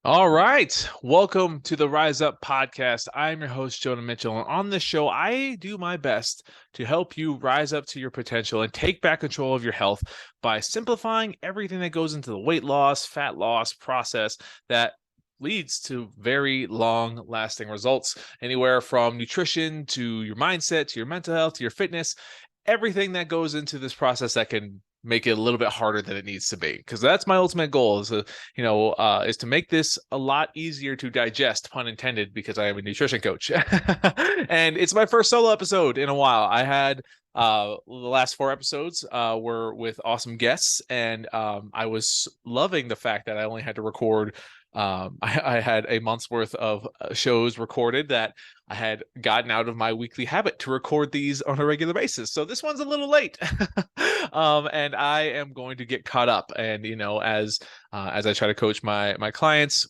All right. Welcome to the Rise Up podcast. I'm your host, Jonah Mitchell. And on this show, I do my best to help you rise up to your potential and take back control of your health by simplifying everything that goes into the weight loss, fat loss process that leads to very long lasting results, anywhere from nutrition to your mindset, to your mental health, to your fitness, everything that goes into this process that can make it a little bit harder than it needs to be, because that's my ultimate goal is to make this a lot easier to digest, pun intended, because I am a nutrition coach. And it's my first solo episode in a while. I had the last four episodes were with awesome guests, and I was loving the fact that I only had to record I had a month's worth of shows recorded that I had gotten out of my weekly habit to record these on a regular basis. So this one's a little late. And I am going to get caught up. And as I try to coach my clients,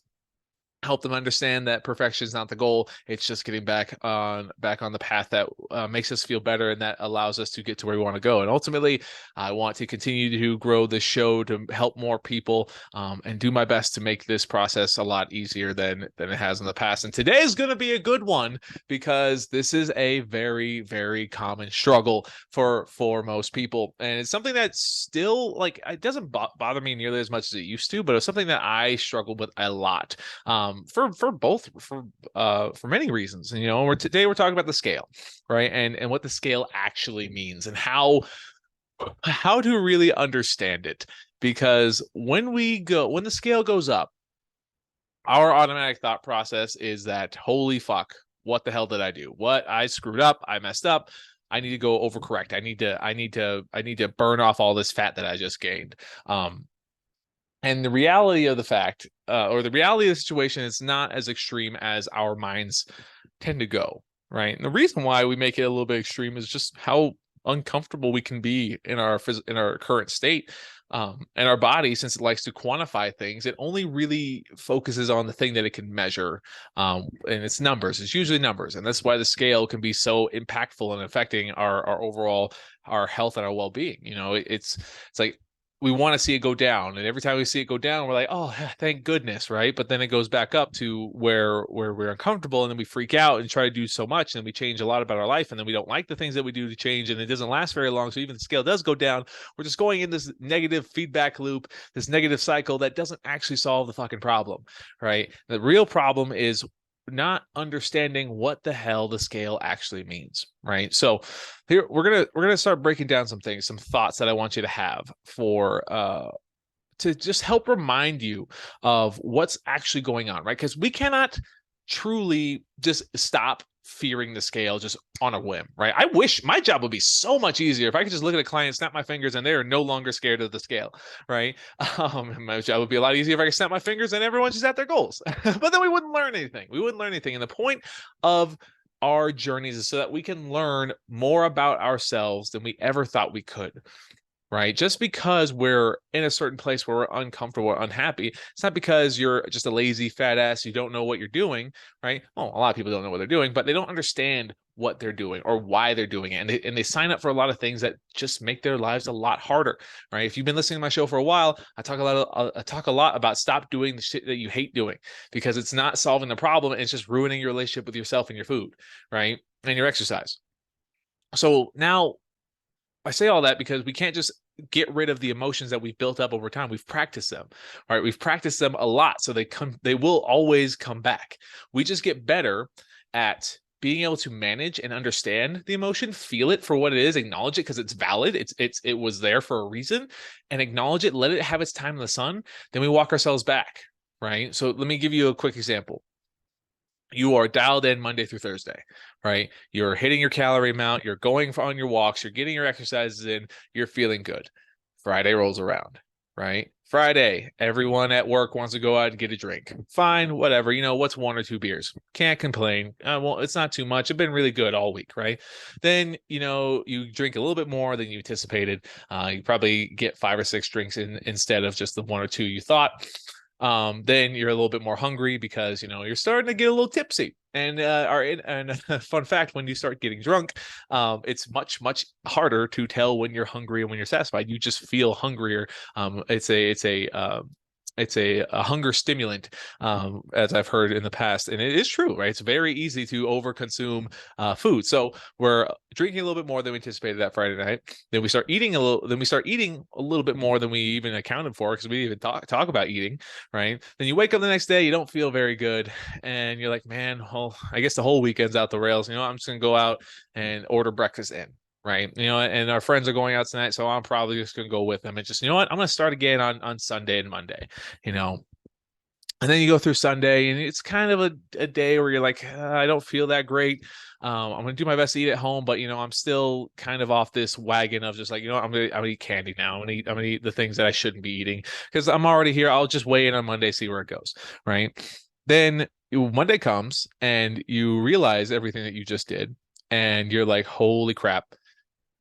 help them understand that perfection is not the goal. It's just getting back on the path that makes us feel better and that allows us to get to where we want to go. And ultimately, I want to continue to grow this show to help more people, and do my best to make this process a lot easier than it has in the past. And today is going to be a good one, because this is a very, very common struggle for most people, and it's something that's still, like, it doesn't bother me nearly as much as it used to, but it's something that I struggled with a lot, for many reasons. And today we're talking about the scale, right? And what the scale actually means, and how to really understand it. Because when the scale goes up, our automatic thought process is that, holy fuck, what the hell did I do? What? I screwed up, I messed up, I need to go overcorrect. I need to burn off all this fat that I just gained. And the reality of the fact, or the reality of the situation, is not as extreme as our minds tend to go, right? And the reason why we make it a little bit extreme is just how uncomfortable we can be in our current state. And our body, since it likes to quantify things, it only really focuses on the thing that it can measure, and it's numbers. It's usually numbers, and that's why the scale can be so impactful in affecting our overall our health and our well-being. It's like we want to see it go down, and every time we see it go down, we're like, oh, thank goodness, right? But then it goes back up to where we're uncomfortable, and then we freak out and try to do so much, and we change a lot about our life, and then we don't like the things that we do to change, and it doesn't last very long. So even the scale does go down, we're just going in this negative feedback loop, this negative cycle that doesn't actually solve the fucking problem, right? The real problem is not understanding what the hell the scale actually means, right? So here we're gonna start breaking down some things, some thoughts that I want you to have for to just help remind you of what's actually going on, right? Because we cannot truly just stop fearing the scale just on a whim, right? I wish my job would be so much easier if I could just look at a client, snap my fingers, and they are no longer scared of the scale, right? My job would be a lot easier if I could snap my fingers and everyone's just at their goals. But then we wouldn't learn anything. We wouldn't learn anything. And the point of our journeys is so that we can learn more about ourselves than we ever thought we could, right? Just because we're in a certain place where we're uncomfortable or unhappy, it's not because you're just a lazy fat ass, you don't know what you're doing, right? Well, a lot of people don't know what they're doing, but they don't understand what they're doing or why they're doing it. And they sign up for a lot of things that just make their lives a lot harder, right? If you've been listening to my show for a while, I talk a lot about stop doing the shit that you hate doing, because it's not solving the problem. It's just ruining your relationship with yourself and your food, right? And your exercise. So now I say all that because we can't just get rid of the emotions that we've built up over time. We've practiced them, right? We've practiced them a lot, so they will always come back. We just get better at being able to manage and understand the emotion, feel it for what it is, acknowledge it because it's valid. It was there for a reason, and acknowledge it, let it have its time in the sun. Then we walk ourselves back, right? So let me give you a quick example. You are dialed in Monday through Thursday, right? You're hitting your calorie amount, you're going on your walks, you're getting your exercises in, you're feeling good. Friday rolls around, right? Friday, everyone at work wants to go out and get a drink. Fine, whatever. What's one or two beers? Can't complain. Well, it's not too much. It's been really good all week, right? Then, you drink a little bit more than you anticipated. You probably get 5 or 6 drinks instead of just the 1 or 2 you thought. Then you're a little bit more hungry because you're starting to get a little tipsy. And fun fact, when you start getting drunk, it's much harder to tell when you're hungry and when you're satisfied. You just feel hungrier. It's a a hunger stimulant, as I've heard in the past, and it is true, right? It's very easy to overconsume food. So we're drinking a little bit more than we anticipated that Friday night. Then we start eating a little. Then we start eating a little bit more than we even accounted for, because we didn't even talk about eating, right? Then you wake up the next day, you don't feel very good, and you're like, man, well, I guess the whole weekend's out the rails. I'm just gonna go out and order breakfast in. Right. And our friends are going out tonight, so I'm probably just going to go with them and just, what, I'm going to start again on Sunday and Monday, and then you go through Sunday, and it's kind of a day where you're like, I don't feel that great. I'm going to do my best to eat at home, but, I'm still kind of off this wagon of just like, I'm going to eat candy now. I'm going to eat the things that I shouldn't be eating because I'm already here. I'll just weigh in on Monday, see where it goes. Right. Then Monday comes and you realize everything that you just did. And you're like, holy crap.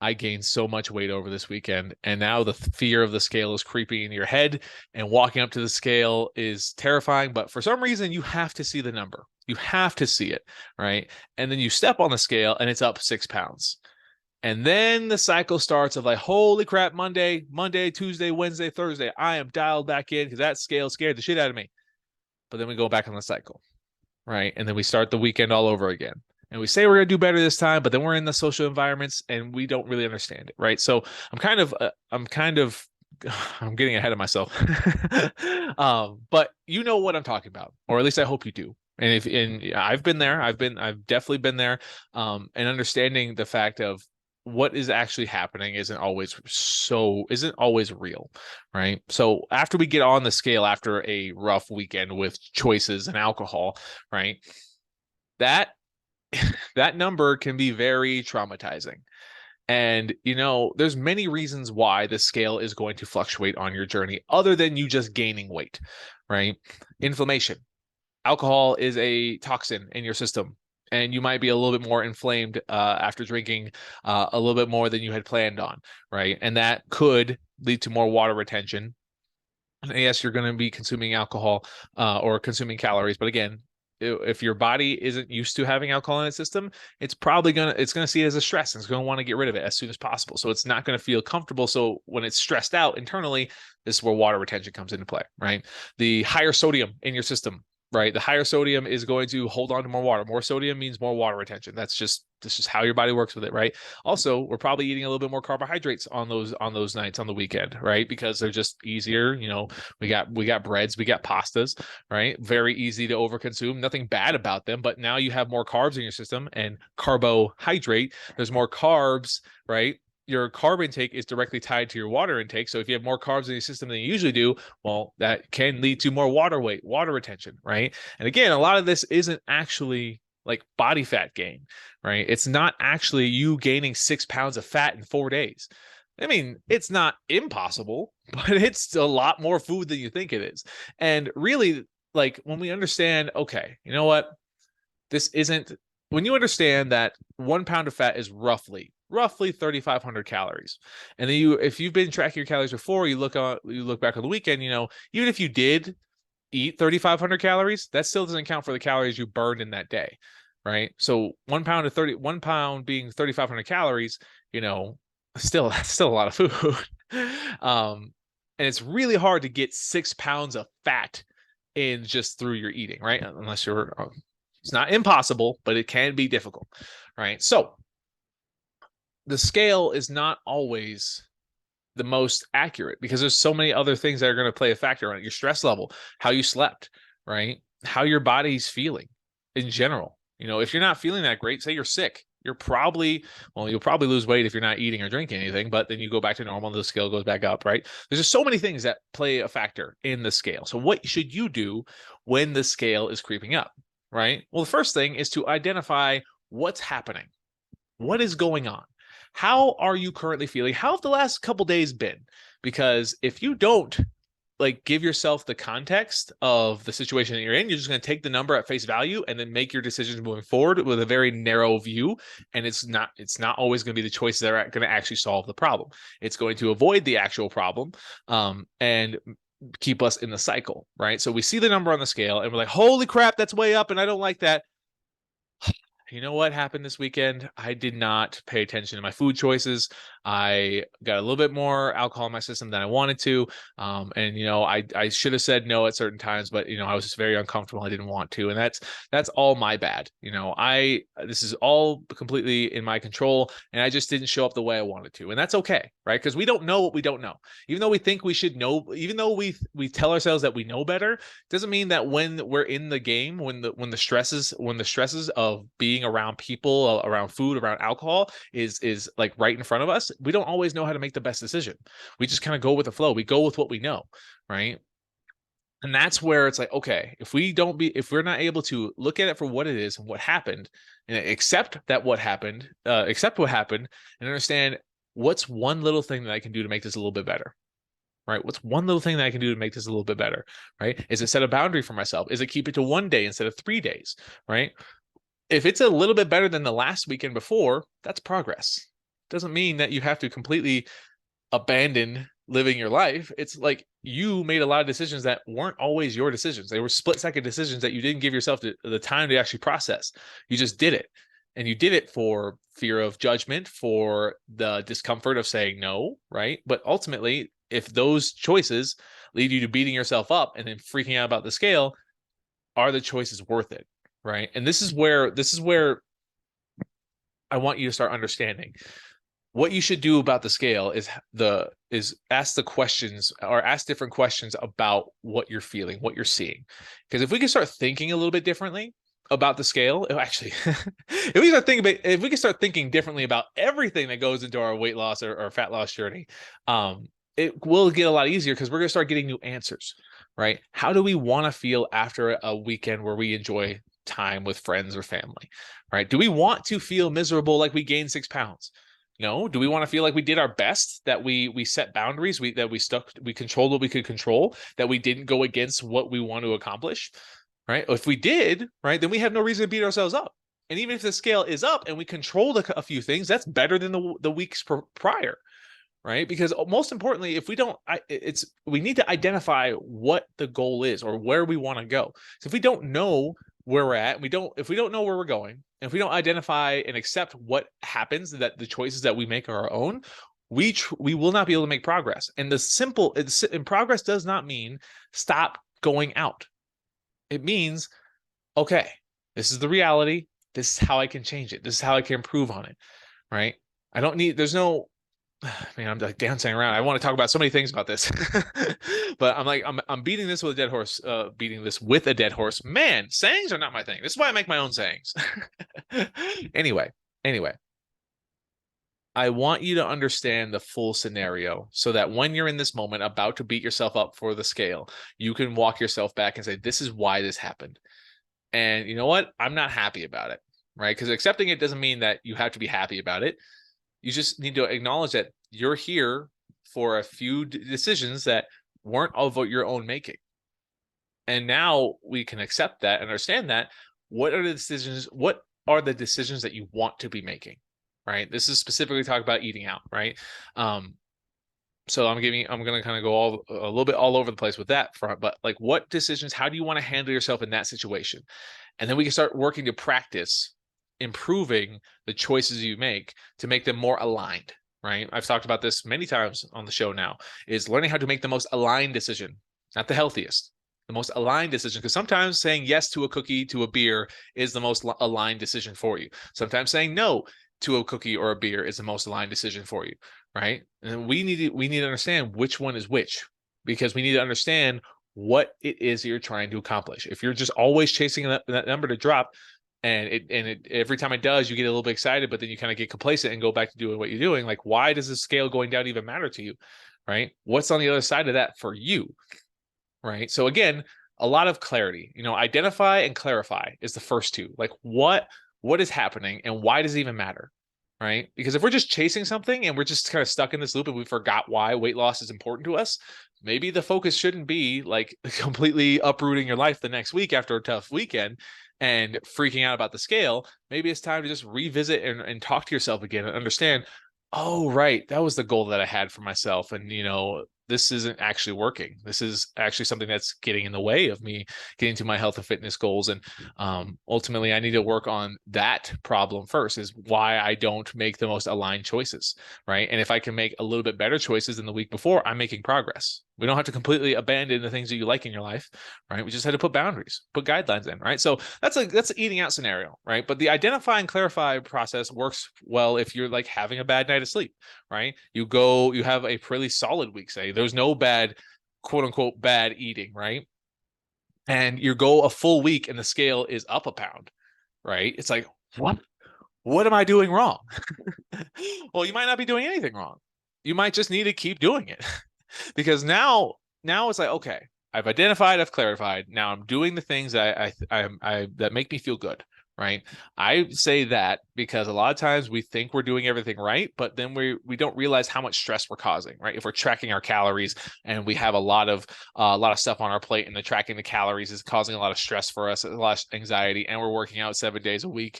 I gained so much weight over this weekend, and now the fear of the scale is creeping in your head, and walking up to the scale is terrifying. But for some reason, you have to see the number. You have to see it, right? And then you step on the scale, and it's up 6 pounds. And then the cycle starts of like, holy crap, Monday, Tuesday, Wednesday, Thursday, I am dialed back in because that scale scared the shit out of me. But then we go back on the cycle, right? And then we start the weekend all over again. And we say we're going to do better this time, but then we're in the social environments and we don't really understand it, right? So I'm getting ahead of myself. But you know what I'm talking about, or at least I hope you do. And I've been there, I've definitely been there. And understanding the fact of what is actually happening isn't always real, right? So after we get on the scale after a rough weekend with choices and alcohol, right? That number can be very traumatizing. And, there's many reasons why the scale is going to fluctuate on your journey other than you just gaining weight, right? Inflammation. Alcohol is a toxin in your system, and you might be a little bit more inflamed after drinking a little bit more than you had planned on, right? And that could lead to more water retention. And yes, you're going to be consuming alcohol or consuming calories, but again, if your body isn't used to having alcohol in its system, it's going to see it as a stress, and it's going to want to get rid of it as soon as possible. So it's not going to feel comfortable. So when it's stressed out internally, this is where water retention comes into play, right? The higher sodium in your system, right? The higher sodium is going to hold on to more water. More sodium means more water retention. That's just how your body works with it, right? Also, we're probably eating a little bit more carbohydrates on those nights on the weekend, right? Because they're just easier. We got breads, we got pastas, right? Very easy to overconsume. Nothing bad about them, but now you have more carbs in your system, and carbohydrate, there's more carbs, right? Your carb intake is directly tied to your water intake. So if you have more carbs in your system than you usually do, well, that can lead to more water retention, right? And again, a lot of this isn't actually like body fat gain, right? It's not actually you gaining 6 pounds of fat in 4 days. I mean, it's not impossible, but it's a lot more food than you think it is. And really, like, when we understand, okay, you know what? When you understand that 1 pound of fat is roughly 3,500 calories. And then if you've been tracking your calories before, you look back on the weekend, even if you did eat 3,500 calories, that still doesn't count for the calories you burned in that day, right? So 1 pound being 3,500 calories, that's still a lot of food. And it's really hard to get 6 pounds of fat in just through your eating, right? Unless it's not impossible, but it can be difficult, right? So the scale is not always the most accurate because there's so many other things that are going to play a factor on it. Your stress level, how you slept, right? How your body's feeling in general. If you're not feeling that great, say you're sick, you'll probably lose weight if you're not eating or drinking anything, but then you go back to normal and the scale goes back up, right? There's just so many things that play a factor in the scale. So what should you do when the scale is creeping up, right? Well, the first thing is to identify what's happening. What is going on? How are you currently feeling? How have the last couple days been? Because if you don't give yourself the context of the situation that you're in, you're just going to take the number at face value and then make your decisions moving forward with a very narrow view. And it's not always going to be the choices that are going to actually solve the problem. It's going to avoid the actual problem and keep us in the cycle, right? So we see the number on the scale and we're like, holy crap, that's way up and I don't like that. you know what happened this weekend? I did not pay attention to my food choices. I got a little bit more alcohol in my system than I wanted to. And I should have said no at certain times, but I was just very uncomfortable. I didn't want to. And that's all my bad. This is all completely in my control. And I just didn't show up the way I wanted to. And that's okay, right? Because we don't know what we don't know. Even though we think we should know, even though we tell ourselves that we know better, doesn't mean that when we're in the game, when the stresses of being around people, around food, around alcohol is like right in front of us, we don't always know how to make the best decision. We just kind of go with the flow. We go with what we know, right? And that's where it's like, okay, if we're not able to look at it for what it is and what happened, and accept what happened, and understand what's one little thing that I can do to make this a little bit better. Right? What's one little thing that I can do to make this a little bit better? Right? Is it set a boundary for myself? Is it keep it to 1 day instead of 3 days? Right? If it's a little bit better than the last weekend before, that's progress. Doesn't mean that you have to completely abandon living your life. It's like you made a lot of decisions that weren't always your decisions. They were split-second decisions that you didn't give yourself the time to actually process. You just did it. And you did it for fear of judgment, for the discomfort of saying no, right? But ultimately, if those choices lead you to beating yourself up and then freaking out about the scale, are the choices worth it, right? And this is where I want you to start understanding what you should do about the scale is ask the questions, or ask different questions about what you're feeling, what you're seeing. Because if we can start thinking a little bit differently about the scale, actually, if we can start thinking differently about everything that goes into our weight loss or fat loss journey, it will get a lot easier, because we're going to start getting new answers, right? How do we want to feel after a weekend where we enjoy time with friends or family, right? Do we want to feel miserable like we gained 6 pounds? No. Do we want to feel like we did our best, that we set boundaries, we controlled what we could control, that we didn't go against what we want to accomplish, right? If we did, right, then we have no reason to beat ourselves up. And even if the scale is up and we controlled a few things, that's better than the weeks prior, right? Because most importantly, if we don't, we need to identify what the goal is or where we want to go. So if we don't know where we're at, if we don't know where we're going, and if we don't identify and accept what happens, that the choices that we make are our own, we will not be able to make progress. And progress does not mean stop going out. It means, okay, this is the reality. This is how I can change it. This is how I can improve on it, right? I'm like dancing around. I want to talk about so many things about this, but I'm beating this with a dead horse. Beating this with a dead horse. Man, sayings are not my thing. This is why I make my own sayings. Anyway, I want you to understand the full scenario, so that when you're in this moment about to beat yourself up for the scale, you can walk yourself back and say, this is why this happened. And you know what? I'm not happy about it, right? Because accepting it doesn't mean that you have to be happy about it. You just need to acknowledge that you're here for a few decisions that weren't of your own making. And now we can accept that and understand that. What are the decisions that you want to be making, right? This is specifically talking about eating out, right? So I'm going to kind of go a little bit all over the place with that front, but like, what decisions, how do you want to handle yourself in that situation? And then we can start working to practice improving the choices you make to make them more aligned, right? I've talked about this many times on the show now, is learning how to make the most aligned decision, not the healthiest, the most aligned decision. Because sometimes saying yes to a cookie, to a beer is the most aligned decision for you. Sometimes saying no to a cookie or a beer is the most aligned decision for you, right? And we need to understand which one is which, because we need to understand what it is that you're trying to accomplish. If you're just always chasing that number to drop, and every time it does, you get a little bit excited, but then you kind of get complacent and go back to doing what you're doing. Like, why does the scale going down even matter to you, right? What's on the other side of that for you, right? So again, a lot of clarity. Identify and clarify is the first two. Like, what is happening and why does it even matter, right? Because if we're just chasing something and we're just kind of stuck in this loop and we forgot why weight loss is important to us, maybe the focus shouldn't be like completely uprooting your life the next week after a tough weekend and freaking out about the scale. Maybe it's time to just revisit and talk to yourself again and understand, oh, right, that was the goal that I had for myself. And, this isn't actually working. This is actually something that's getting in the way of me getting to my health and fitness goals. And ultimately, I need to work on that problem first, is why I don't make the most aligned choices, right? And if I can make a little bit better choices than the week before, I'm making progress. We don't have to completely abandon the things that you like in your life, right? We just had to put boundaries, put guidelines in, right? So that's an eating out scenario, right? But the identify and clarify process works well if you're like having a bad night of sleep, right? You have a pretty solid week, say there's no bad, quote unquote, bad eating, right? And you go a full week and the scale is up a pound, right? It's like, what am I doing wrong? Well, you might not be doing anything wrong. You might just need to keep doing it. Because now it's like, okay, I've identified, I've clarified. Now I'm doing the things that I that make me feel good, right? I say that because a lot of times we think we're doing everything right, but then we don't realize how much stress we're causing, right? If we're tracking our calories and we have a lot of stuff on our plate, and the tracking the calories is causing a lot of stress for us, a lot of anxiety, and we're working out 7 days a week,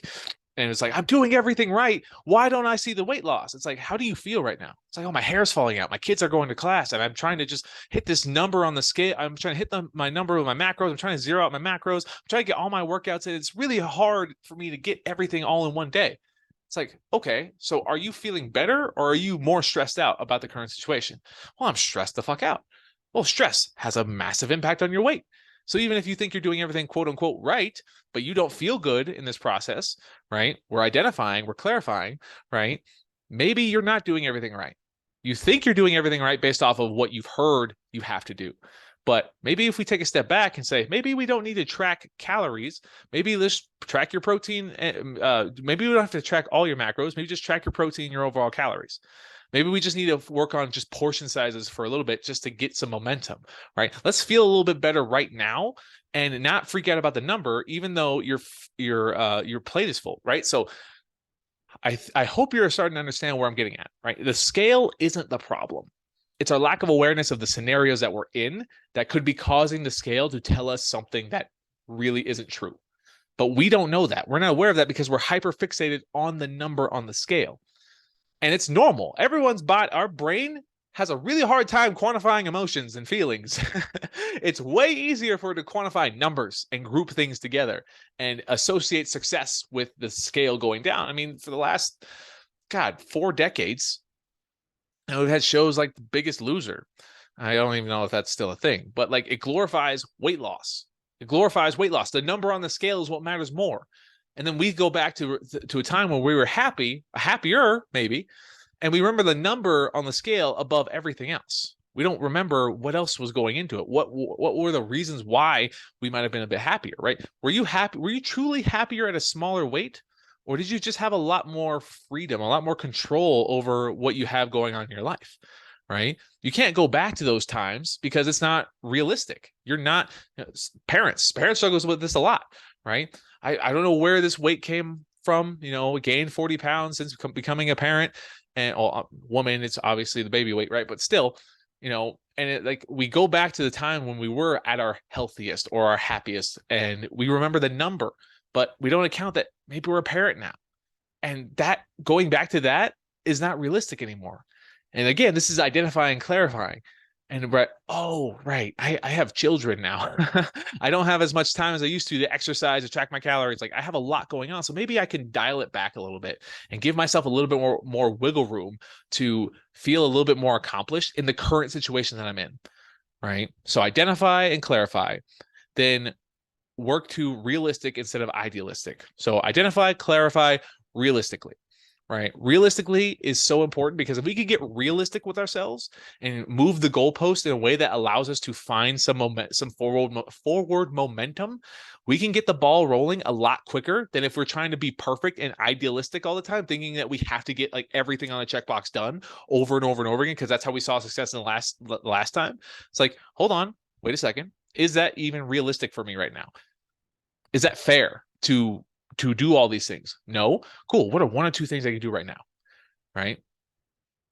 and it's like, I'm doing everything right. Why don't I see the weight loss? It's like, how do you feel right now? It's like, oh, my hair's falling out. My kids are going to class, and I'm trying to just hit this number on the scale. I'm trying to hit my number with my macros. I'm trying to zero out my macros. I'm trying to get all my workouts in. It's really hard for me to get everything all in one day. It's like, okay, so are you feeling better, or are you more stressed out about the current situation? Well, I'm stressed the fuck out. Well, stress has a massive impact on your weight. So even if you think you're doing everything quote unquote right, but you don't feel good in this process, right? We're identifying, we're clarifying, right? Maybe you're not doing everything right. You think you're doing everything right based off of what you've heard you have to do. But maybe if we take a step back and say, maybe we don't need to track calories. Maybe let's track your protein. Maybe we don't have to track all your macros. Maybe just track your protein, your overall calories. Maybe we just need to work on just portion sizes for a little bit just to get some momentum, right? Let's feel a little bit better right now and not freak out about the number, even though your plate is full, right? So I hope you're starting to understand where I'm getting at, right? The scale isn't the problem. It's our lack of awareness of the scenarios that we're in that could be causing the scale to tell us something that really isn't true. But we don't know that. We're not aware of that because we're hyper fixated on the number on the scale. And it's normal. Our brain has a really hard time quantifying emotions and feelings. It's way easier for it to quantify numbers and group things together and associate success with the scale going down. I mean, for the last, 4 decades, we've had shows like The Biggest Loser. I don't even know if that's still a thing, but like it glorifies weight loss. It glorifies weight loss. The number on the scale is what matters more. And then we go back to a time when we were happier maybe, and we remember the number on the scale above everything else. We don't remember what else was going into it. What were the reasons why we might have been a bit happier, right? Were you happy? Were you truly happier at a smaller weight? Or did you just have a lot more freedom, a lot more control over what you have going on in your life, right? You can't go back to those times because it's not realistic. You're not, parents struggle with this a lot, right? I don't know where this weight came from. Gained 40 pounds since becoming a parent, and woman, it's obviously the baby weight, right? But still, and we go back to the time when we were at our healthiest or our happiest, and we remember the number, but we don't account that maybe we're a parent now. And that going back to that is not realistic anymore. And again, this is identifying, clarifying. And right, I have children now. I don't have as much time as I used to exercise, to track my calories. Like I have a lot going on. So maybe I can dial it back a little bit and give myself a little bit more wiggle room to feel a little bit more accomplished in the current situation that I'm in. Right. So identify and clarify, then work to realistic instead of idealistic. So identify, clarify realistically. Right. Realistically is so important because if we could get realistic with ourselves and move the goalpost in a way that allows us to find some forward momentum, we can get the ball rolling a lot quicker than if we're trying to be perfect and idealistic all the time, thinking that we have to get like everything on the checkbox done over and over and over again, because that's how we saw success in the last time. It's like, hold on, wait a second. Is that even realistic for me right now? Is that fair to do all these things? No. Cool. What are 1 or 2 things I can do right now? Right.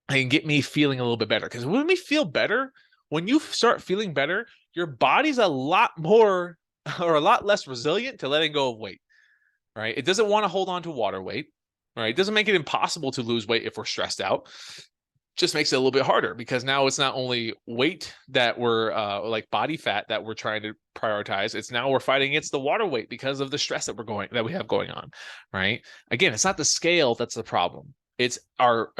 And get me feeling a little bit better. Because when we feel better, when you start feeling better, your body's a lot more or a lot less resilient to letting go of weight. Right. It doesn't want to hold on to water weight. Right. It doesn't make it impossible to lose weight if we're stressed out. just makes it a little bit harder, because now it's not only weight that we're like body fat that we're trying to prioritize, it's now we're fighting against the water weight because of the stress that we have going on, right? Again, it's not the scale that's the problem. It's our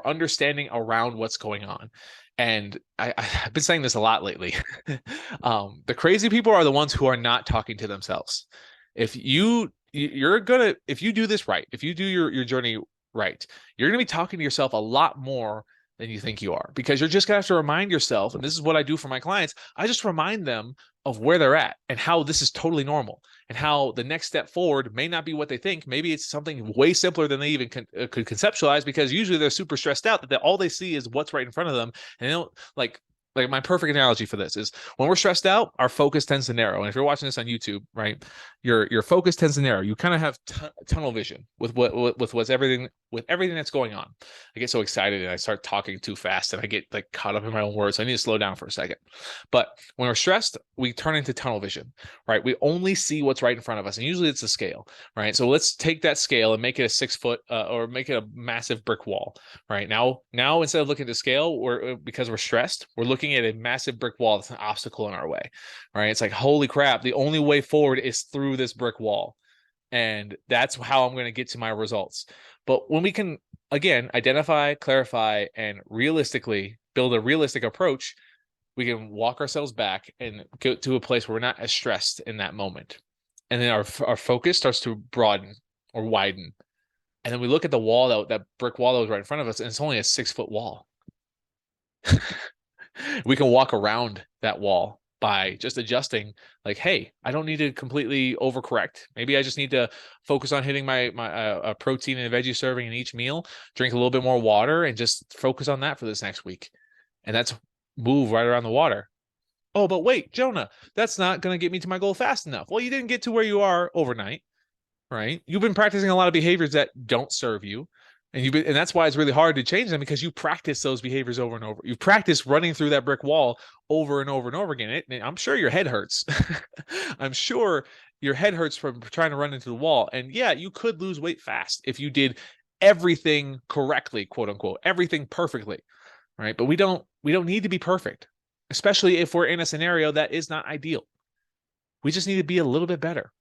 understanding around what's going on. And I've been saying this a lot lately. The crazy people are the ones who are not talking to themselves. If you do this right, if you do your journey right, you're going to be talking to yourself a lot more than you think you are, because you're just going to have to remind yourself. And this is what I do for my clients. I just remind them of where they're at and how this is totally normal, and how the next step forward may not be what they think. Maybe it's something way simpler than they even could conceptualize, because usually they're super stressed out that all they see is what's right in front of them. And they don't like my perfect analogy for this is, when we're stressed out, our focus tends to narrow. And if you're watching this on YouTube, right, your focus tends to narrow. You kind of have tunnel vision with everything that's going on. I get so excited and I start talking too fast and I get like caught up in my own words. I need to slow down for a second. But when we're stressed, we turn into tunnel vision, right? We only see what's right in front of us, and usually it's a scale, right? So let's take that scale and make it a 6 foot or make it a massive brick wall, right? Now instead of looking at the scale, because we're stressed, we're looking at a massive brick wall that's an obstacle in our way, right? It's like, holy crap, the only way forward is through this brick wall, and that's how I'm going to get to my results. But when we can, again, identify, clarify, and realistically build a realistic approach, we can walk ourselves back and get to a place where we're not as stressed in that moment. And then our focus starts to broaden or widen. And then we look at the wall, that brick wall that was right in front of us, and it's only a 6 foot wall. We can walk around that wall by just adjusting, like, hey, I don't need to completely overcorrect. Maybe I just need to focus on hitting my protein and veggie serving in each meal, drink a little bit more water, and just focus on that for this next week. And that's move right around the water. Oh, but wait, Jonah, that's not going to get me to my goal fast enough. Well, you didn't get to where you are overnight, right? You've been practicing a lot of behaviors that don't serve you. And that's why it's really hard to change them, because you practice those behaviors over and over. You practice running through that brick wall over and over and over again. I'm sure your head hurts. I'm sure your head hurts from trying to run into the wall. And yeah, you could lose weight fast if you did everything correctly, quote unquote, everything perfectly, right? But we don't need to be perfect, especially if we're in a scenario that is not ideal. We just need to be a little bit better.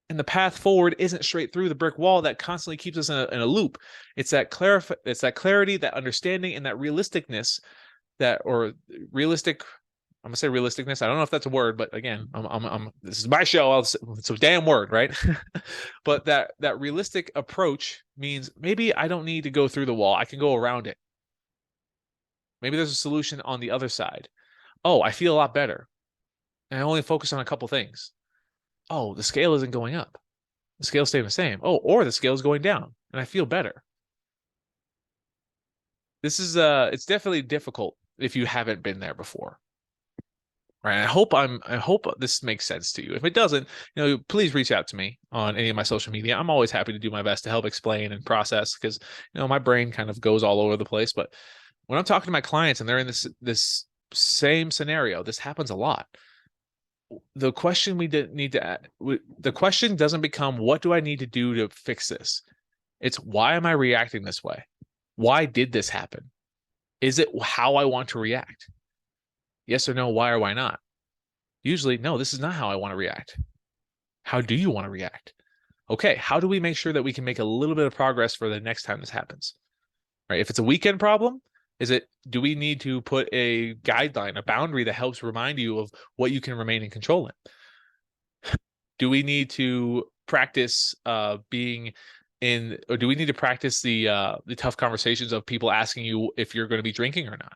And the path forward isn't straight through the brick wall that constantly keeps us in a loop. It's that clarity, that understanding, and that realisticness, realistic. I'm gonna say realisticness. I don't know if that's a word, but again, this is my show. It's a damn word, right? But that realistic approach means maybe I don't need to go through the wall. I can go around it. Maybe there's a solution on the other side. Oh, I feel a lot better, and I only focus on a couple things. Oh, the scale isn't going up. The scale's staying the same. Oh, or the scale's going down and I feel better. This is it's definitely difficult if you haven't been there before. Right. I hope this makes sense to you. If it doesn't, please reach out to me on any of my social media. I'm always happy to do my best to help explain and process, because my brain kind of goes all over the place. But when I'm talking to my clients and they're in this same scenario, this happens a lot. The question the question doesn't become, what do I need to do to fix this? It's, why am I reacting this way? Why did this happen? Is it how I want to react? Yes or no, why or why not? Usually, no, this is not how I want to react. How do you want to react? Okay, how do we make sure that we can make a little bit of progress for the next time this happens? Right? If it's a weekend problem, do we need to put a guideline, a boundary that helps remind you of what you can remain in control in? Do we need to practice or do we need to practice the tough conversations of people asking you if you're going to be drinking or not?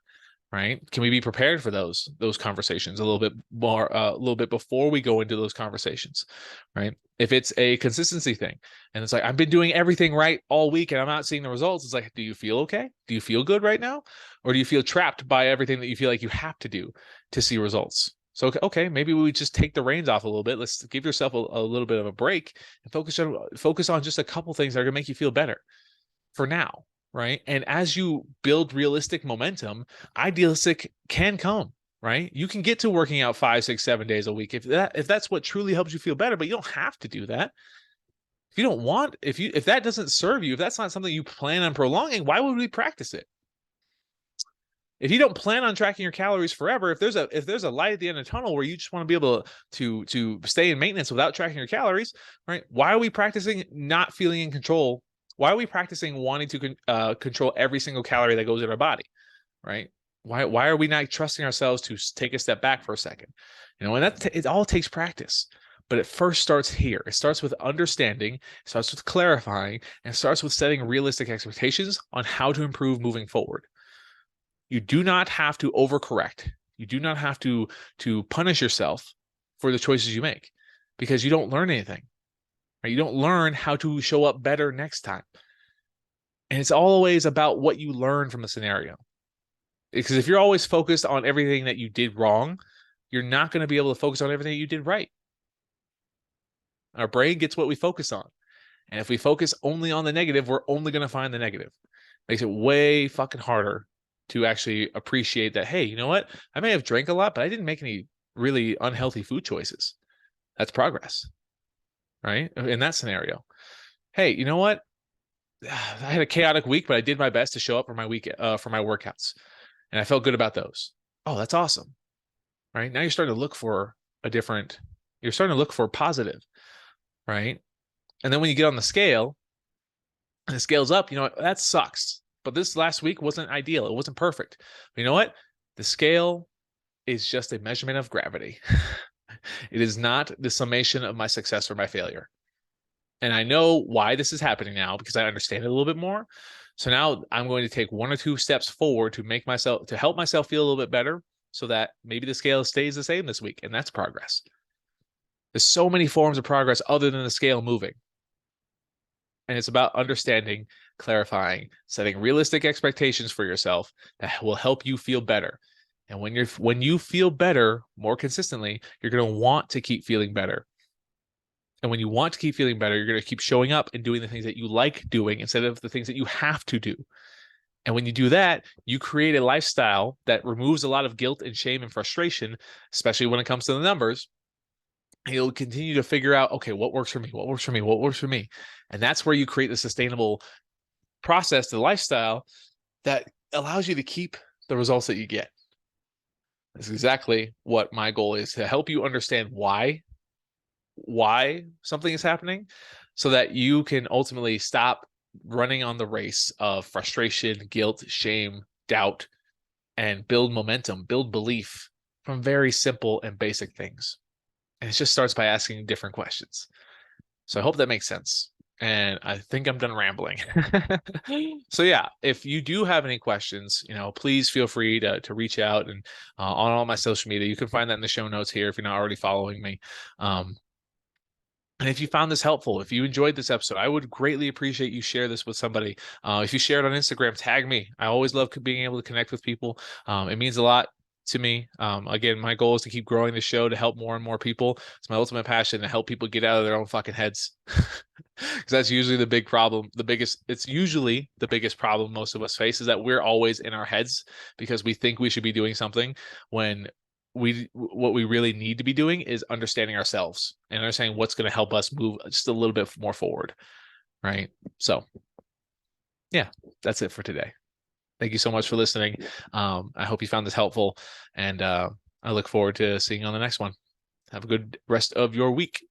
Right? Can we be prepared for those conversations a little bit more, a little bit before we go into those conversations? Right? If it's a consistency thing and it's like, I've been doing everything right all week and I'm not seeing the results, it's like, do you feel okay? Do you feel good right now? Or do you feel trapped by everything that you feel like you have to do to see results? So, okay, maybe we just take the reins off a little bit. Let's give yourself a little bit of a break and focus on just a couple things that are going to make you feel better for now. Right. And as you build realistic momentum, idealistic can come, right? You can get to working out 5, 6, 7 days a week if that's what truly helps you feel better, but you don't have to do that. If that doesn't serve you, if that's not something you plan on prolonging, why would we practice it? If you don't plan on tracking your calories forever, if there's a light at the end of the tunnel where you just want to be able to stay in maintenance without tracking your calories, right? Why are we practicing not feeling in control? Why are we practicing wanting to control every single calorie that goes in our body, right? Why are we not trusting ourselves to take a step back for a second? You know, and it all takes practice. But it first starts here. It starts with understanding, it starts with clarifying, and it starts with setting realistic expectations on how to improve moving forward. You do not have to overcorrect. You do not have to punish yourself for the choices you make, because you don't learn anything. Right? You don't learn how to show up better next time. And it's always about what you learn from a scenario. Because if you're always focused on everything that you did wrong, you're not going to be able to focus on everything you did right. Our brain gets what we focus on. And if we focus only on the negative, we're only going to find the negative. Makes it way fucking harder to actually appreciate that, hey, you know what? I may have drank a lot, but I didn't make any really unhealthy food choices. That's progress, right? In that scenario. Hey, you know what? I had a chaotic week, but I did my best to show up for my for my workouts. And I felt good about those. Oh, that's awesome. Right? Now you're starting to look for you're starting to look for positive, right? And then when you get on the scale, and the scale's up, you know, that sucks. But this last week wasn't ideal. It wasn't perfect. But you know what? The scale is just a measurement of gravity. It is not the summation of my success or my failure. And I know why this is happening now because I understand it a little bit more. So now I'm going to take 1 or 2 steps forward to help myself feel a little bit better so that maybe the scale stays the same this week. And that's progress. There's so many forms of progress other than the scale moving. And it's about understanding, clarifying, setting realistic expectations for yourself that will help you feel better. And when you feel better more consistently, you're going to want to keep feeling better. And when you want to keep feeling better, you're going to keep showing up and doing the things that you like doing instead of the things that you have to do. And when you do that, you create a lifestyle that removes a lot of guilt and shame and frustration, especially when it comes to the numbers. You'll continue to figure out, okay, what works for me? What works for me? What works for me? And that's where you create the sustainable process, the lifestyle that allows you to keep the results that you get. That's exactly what my goal is, to help you understand why something is happening so that you can ultimately stop running on the race of frustration, guilt, shame, doubt, and build momentum, build belief from very simple and basic things. And it just starts by asking different questions. So I hope that makes sense. And I think I'm done rambling. So yeah, if you do have any questions, you know, please feel free to reach out and on all my social media. You can find that in the show notes here if you're not already following me. And if you found this helpful, if you enjoyed this episode, I would greatly appreciate you share this with somebody. If you share it on Instagram, tag me. I always love being able to connect with people. It means a lot to me. Again, my goal is to keep growing the show to help more and more people. It's my ultimate passion to help people get out of their own fucking heads. Because that's usually the big problem. It's usually the biggest problem most of us face is that we're always in our heads because we think we should be doing something when what we really need to be doing is understanding ourselves and understanding what's going to help us move just a little bit more forward. Right. So yeah, that's it for today. Thank you so much for listening. I hope you found this helpful, and I look forward to seeing you on the next one. Have a good rest of your week.